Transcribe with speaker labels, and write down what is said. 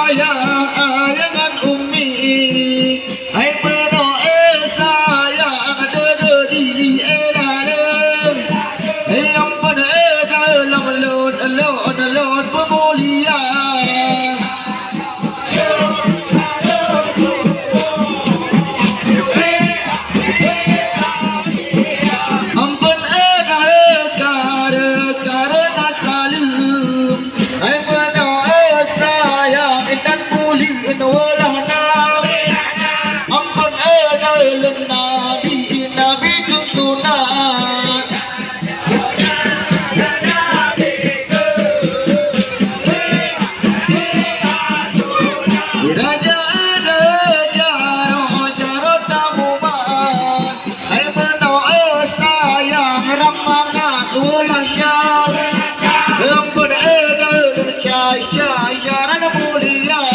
Speaker 1: ayah dengan umi. Hai berdoa sayang diri dalam. Yang pada dalam lon pemulia. Ampun karena salim. Hai berdoa sayang dan mulia walana. Ampun Nabi tu sunat. Kerajaan jaro tamuman. Hai berdoa sayang ramangan ulah syar. Ampun syarat mulia.